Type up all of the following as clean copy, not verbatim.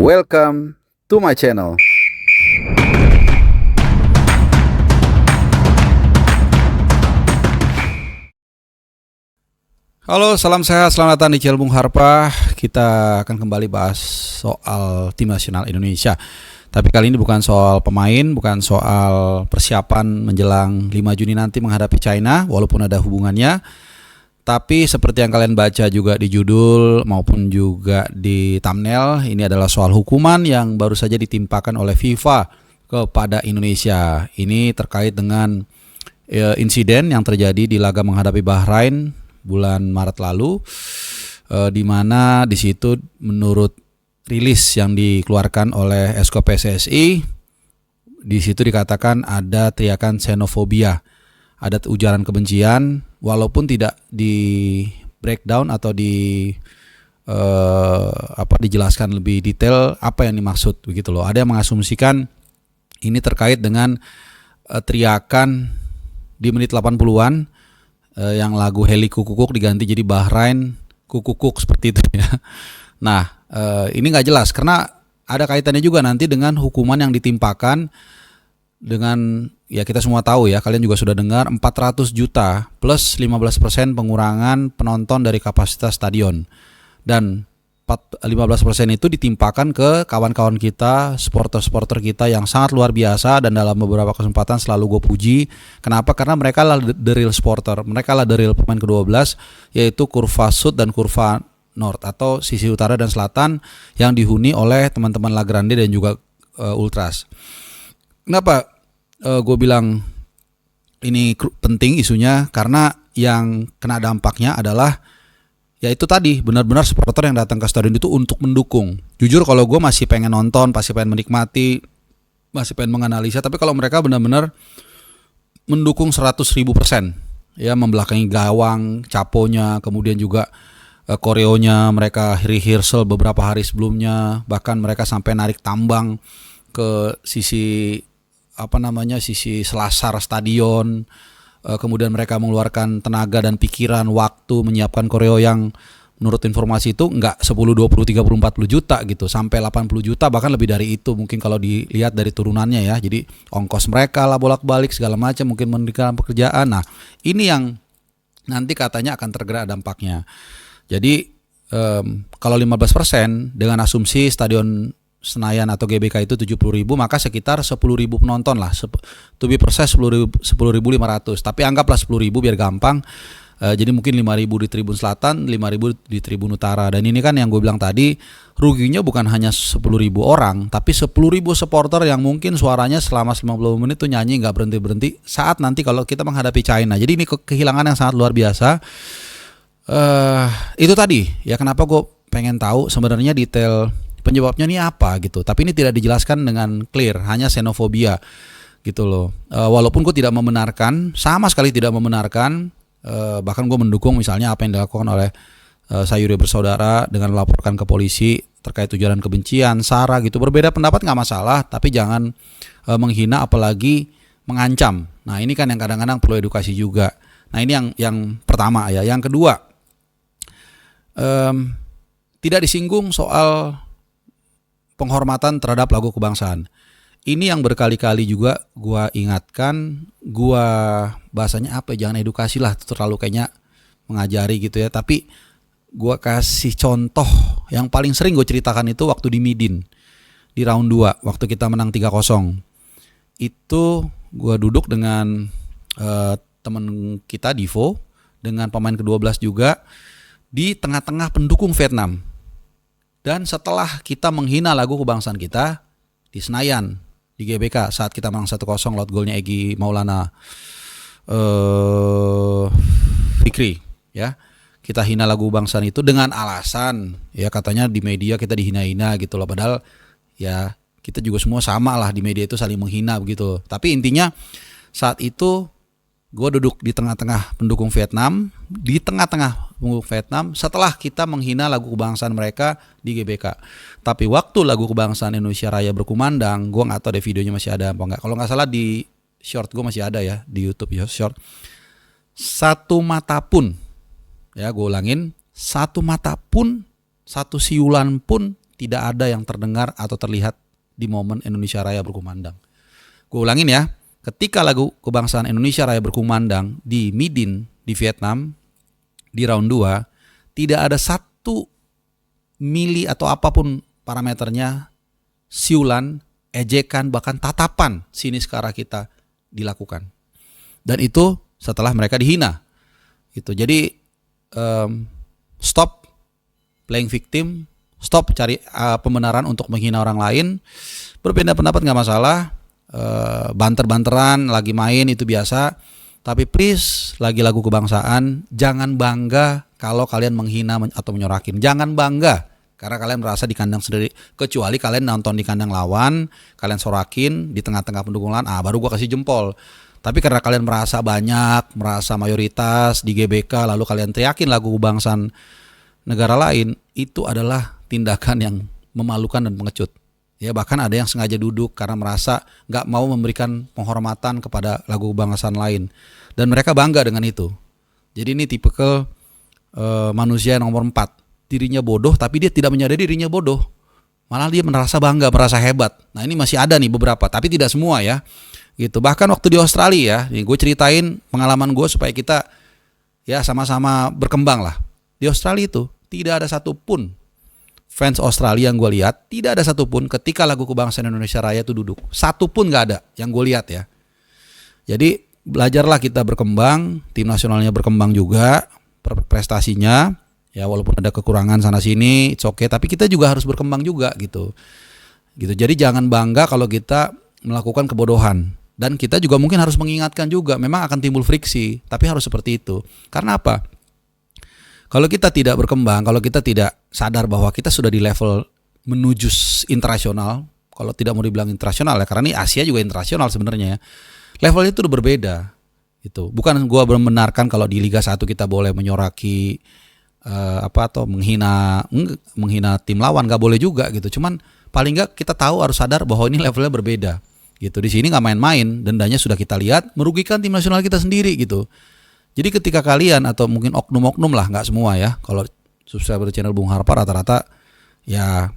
Welcome to my channel. Halo, salam sehat, selamat datang di channel Bung Harpa. Kita akan kembali bahas soal tim nasional Indonesia. Tapi kali ini bukan soal pemain, bukan soal persiapan menjelang 5 Juni nanti menghadapi China, walaupun ada hubungannya. Tapi seperti yang kalian baca juga di judul maupun juga di thumbnail, ini adalah soal hukuman yang baru saja ditimpakan oleh FIFA kepada Indonesia. Ini terkait dengan insiden yang terjadi di laga menghadapi Bahrain bulan Maret lalu, di mana di situ menurut rilis yang dikeluarkan oleh Esko PSSI, di situ dikatakan ada teriakan xenofobia, ada ujaran kebencian, walaupun tidak di breakdown atau dijelaskan lebih detail apa yang dimaksud begitu loh. Ada yang mengasumsikan ini terkait dengan teriakan di menit 80-an yang lagu Heli Kukukuk diganti jadi Bahrain Kukukuk seperti itu ya. Nah, ini nggak jelas karena ada kaitannya juga nanti dengan hukuman yang ditimpakan dengan, ya kita semua tahu ya, kalian juga sudah dengar 400 juta plus 15% pengurangan penonton dari kapasitas stadion. Dan 15% itu ditimpakan ke kawan-kawan kita, supporter-supporter kita yang sangat luar biasa, dan dalam beberapa kesempatan selalu gue puji. Kenapa? Karena mereka lah the real supporter, mereka lah the real pemain ke-12, yaitu kurva Sud dan kurva North atau sisi utara dan selatan yang dihuni oleh teman-teman La Grande dan juga Ultras. Kenapa gue bilang ini penting isunya? Karena yang kena dampaknya adalah ya itu tadi, benar-benar supporter yang datang ke stadion itu untuk mendukung. Jujur kalau gue masih pengen nonton, masih pengen menikmati, masih pengen menganalisa. Tapi kalau mereka benar-benar mendukung 100.000%, ya membelakangi gawang, caponya, kemudian juga koreonya, mereka rehearsal beberapa hari sebelumnya, bahkan mereka sampai narik tambang ke sisi sisi selasar stadion. Kemudian mereka mengeluarkan tenaga dan pikiran, waktu menyiapkan koreo yang menurut informasi itu enggak 10, 20, 30, 40 juta gitu, sampai 80 juta bahkan lebih dari itu mungkin kalau dilihat dari turunannya ya. Jadi ongkos mereka lah bolak-balik segala macam, mungkin memberikan pekerjaan. Nah, ini yang nanti katanya akan tergerak dampaknya. Jadi kalau 15% dengan asumsi stadion Senayan atau GBK itu 70.000, maka sekitar 10.000 penonton lah. To be precise 10.500. Tapi anggaplah 10.000 biar gampang. Jadi mungkin 5.000 di Tribun Selatan, 5.000 di Tribun Utara. Dan ini kan yang gue bilang tadi, ruginya bukan hanya 10.000 orang, tapi 10.000 supporter yang mungkin suaranya selama 50 menit tuh nyanyi nggak berhenti-berhenti saat nanti kalau kita menghadapi China. Jadi ini kehilangan yang sangat luar biasa. Itu tadi ya kenapa gue pengen tahu sebenarnya detail penyebabnya ini apa gitu. Tapi ini tidak dijelaskan dengan clear, hanya xenofobia gitu loh. Walaupun gue tidak membenarkan, sama sekali tidak membenarkan, bahkan gue mendukung misalnya apa yang dilakukan oleh Sayuri Bersaudara dengan melaporkan ke polisi terkait ujaran kebencian, sara gitu. Berbeda pendapat nggak masalah, tapi jangan menghina apalagi mengancam. Nah ini kan yang kadang-kadang perlu edukasi juga. Nah ini yang pertama ya. Yang kedua, tidak disinggung soal penghormatan terhadap lagu kebangsaan. Ini yang berkali-kali juga gua ingatkan, gua bahasanya apa ya, jangan edukasi lah, terlalu kayaknya mengajari gitu ya. Tapi gua kasih contoh yang paling sering gue ceritakan itu waktu di Midin, di round 2, waktu kita menang 3-0. Itu gua duduk dengan teman kita Divo, dengan pemain ke-12 juga, di tengah-tengah pendukung Vietnam. Dan setelah kita menghina lagu kebangsaan kita di Senayan, di GBK saat kita menang 1-0 lewat golnya Egy Maulana Fikri ya. Kita hina lagu kebangsaan itu dengan alasan ya katanya di media kita dihina-hina gitu loh, padahal ya kita juga semua sama lah di media itu saling menghina begitu. Tapi intinya saat itu gue duduk di tengah-tengah pendukung Vietnam, setelah kita menghina lagu kebangsaan mereka di GBK. Tapi waktu lagu kebangsaan Indonesia Raya berkumandang, gue nggak tahu deh videonya masih ada apa nggak. Kalau nggak salah di short gue masih ada ya di YouTube ya short. Satu mata pun, ya gue ulangin, satu mata pun, satu siulan pun tidak ada yang terdengar atau terlihat di momen Indonesia Raya berkumandang. Gue ulangin ya, ketika lagu kebangsaan Indonesia Raya berkumandang di Midin di Vietnam di round 2, tidak ada satu mili atau apapun parameternya siulan, ejekan, bahkan tatapan sinis ke arah kita dilakukan. Dan itu setelah mereka dihina. Gitu. Jadi stop playing victim, stop cari pembenaran untuk menghina orang lain. Berbeda pendapat nggak masalah, banter-banteran lagi main itu biasa. Tapi please, lagi lagu kebangsaan, jangan bangga kalau kalian menghina atau menyorakin. Jangan bangga karena kalian merasa di kandang sendiri. Kecuali kalian nonton di kandang lawan, kalian sorakin di tengah-tengah pendukung lawan, baru gua kasih jempol. Tapi karena kalian merasa banyak, merasa mayoritas di GBK, lalu kalian teriakin lagu kebangsaan negara lain, itu adalah tindakan yang memalukan dan pengecut. Ya, bahkan ada yang sengaja duduk karena merasa nggak mau memberikan penghormatan kepada lagu kebangsaan lain. Dan mereka bangga dengan itu. Jadi ini tipikal manusia nomor 4. Dirinya bodoh tapi dia tidak menyadari dirinya bodoh. Malah dia merasa bangga, merasa hebat. Nah ini masih ada nih beberapa, tapi tidak semua ya. Gitu. Bahkan waktu di Australia ya, gue ceritain pengalaman gue supaya kita ya sama-sama berkembang lah. Di Australia itu tidak ada satupun fans Australia yang gue lihat, tidak ada satupun ketika lagu kebangsaan Indonesia Raya itu duduk. Satupun gak ada yang gue lihat ya. Jadi belajarlah kita berkembang, tim nasionalnya berkembang juga prestasinya. Ya walaupun ada kekurangan sana sini, it's okay, tapi kita juga harus berkembang juga gitu. Jadi jangan bangga kalau kita melakukan kebodohan. Dan kita juga mungkin harus mengingatkan juga, memang akan timbul friksi, tapi harus seperti itu. Karena apa? Kalau kita tidak berkembang, kalau kita tidak sadar bahwa kita sudah di level menuju internasional, kalau tidak mau dibilang internasional ya, karena ini Asia juga internasional sebenarnya ya. Levelnya itu udah berbeda. Gitu. Bukan gua membenarkan kalau di Liga 1 kita boleh menyoraki atau menghina tim lawan, nggak boleh juga gitu. Cuman paling nggak kita tahu, harus sadar bahwa ini levelnya berbeda. Gitu. Di sini nggak main-main, dendanya sudah kita lihat, merugikan tim nasional kita sendiri gitu. Jadi ketika kalian atau mungkin oknum-oknum lah, nggak semua ya, kalau subscriber channel Bung Harpa rata-rata ya,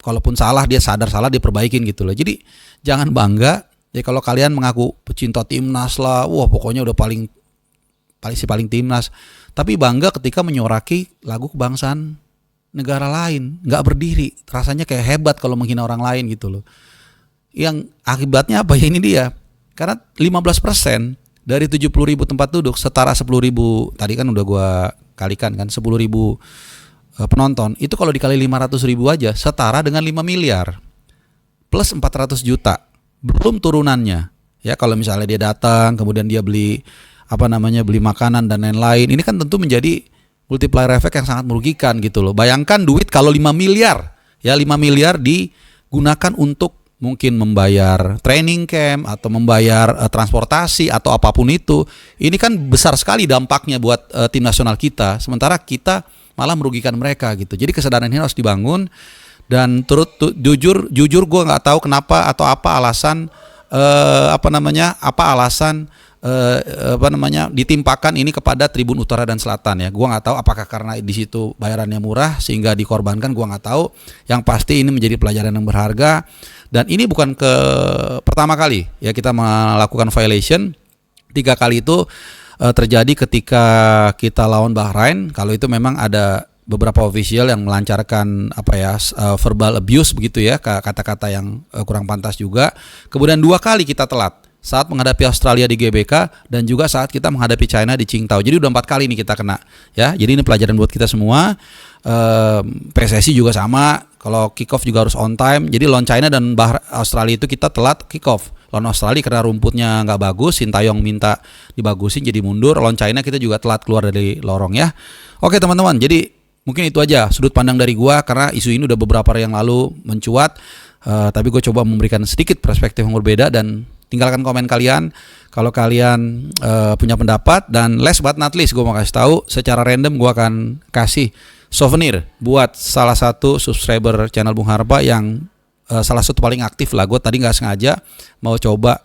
kalaupun salah dia sadar salah, dia perbaikin gitu loh. Jadi jangan bangga ya kalau kalian mengaku pecinta timnas lah, wah pokoknya udah paling timnas. Tapi bangga ketika menyoraki lagu kebangsaan negara lain, nggak berdiri, rasanya kayak hebat kalau menghina orang lain gitu loh. Yang akibatnya apa ya, ini dia. Karena 15% dari 70.000 tempat duduk setara 10.000, tadi kan udah gua kalikan kan 10.000 penonton, itu kalau dikali 500.000 aja setara dengan 5 miliar plus 400 juta, belum turunannya. Ya kalau misalnya dia datang kemudian dia beli beli makanan dan lain-lain, ini kan tentu menjadi multiplier effect yang sangat merugikan gitu loh. Bayangkan duit kalau 5 miliar, ya 5 miliar digunakan untuk mungkin membayar training camp atau membayar transportasi atau apapun itu. Ini kan besar sekali dampaknya buat tim nasional kita. Sementara kita malah merugikan mereka gitu. Jadi kesadaran ini harus dibangun. Dan jujur gue nggak tahu kenapa atau apa alasan ditimpakan ini kepada Tribun Utara dan Selatan ya. Gua nggak tahu apakah karena di situ bayarannya murah sehingga dikorbankan, gua nggak tahu. Yang pasti ini menjadi pelajaran yang berharga, dan ini bukan pertama kali ya kita melakukan violation. 3 kali itu terjadi ketika kita lawan Bahrain. Kalau itu memang ada beberapa official yang melancarkan verbal abuse begitu ya, kata-kata yang kurang pantas juga. Kemudian 2 kali kita telat saat menghadapi Australia di GBK dan juga saat kita menghadapi China di Qingdao. Jadi udah 4 kali nih kita kena ya. Jadi ini pelajaran buat kita semua. PSSI juga sama, kalau kick off juga harus on time. Jadi lawan China dan Australia itu kita telat kick off. Lawan Australia karena rumputnya nggak bagus, Sintayong minta dibagusin jadi mundur. Lawan China kita juga telat keluar dari lorong ya. Oke teman-teman, jadi mungkin itu aja sudut pandang dari gua karena isu ini udah beberapa hari yang lalu mencuat. Tapi gue coba memberikan sedikit perspektif yang berbeda, dan tinggalkan komen kalian kalau kalian punya pendapat. Dan last but not least, gue mau kasih tahu secara random gue akan kasih souvenir buat salah satu subscriber channel Bung Harpa yang salah satu paling aktif lah. Gue tadi nggak sengaja mau coba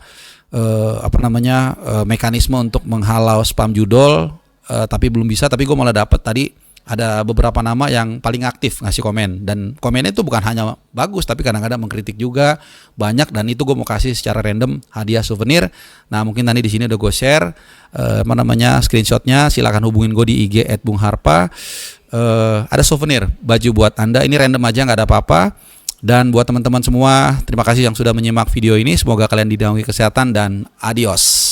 mekanisme untuk menghalau spam judul, tapi belum bisa. Tapi gue malah dapat tadi ada beberapa nama yang paling aktif ngasih komen, dan komennya itu bukan hanya bagus tapi kadang-kadang mengkritik juga banyak, dan itu gue mau kasih secara random hadiah souvenir. Nah mungkin nanti di sini udah gue share screenshotnya, silakan hubungin gue di IG @bungharpa. Ada souvenir baju buat Anda, ini random aja nggak ada apa-apa. Dan buat teman-teman semua, terima kasih yang sudah menyimak video ini, semoga kalian dinaungi kesehatan dan adios.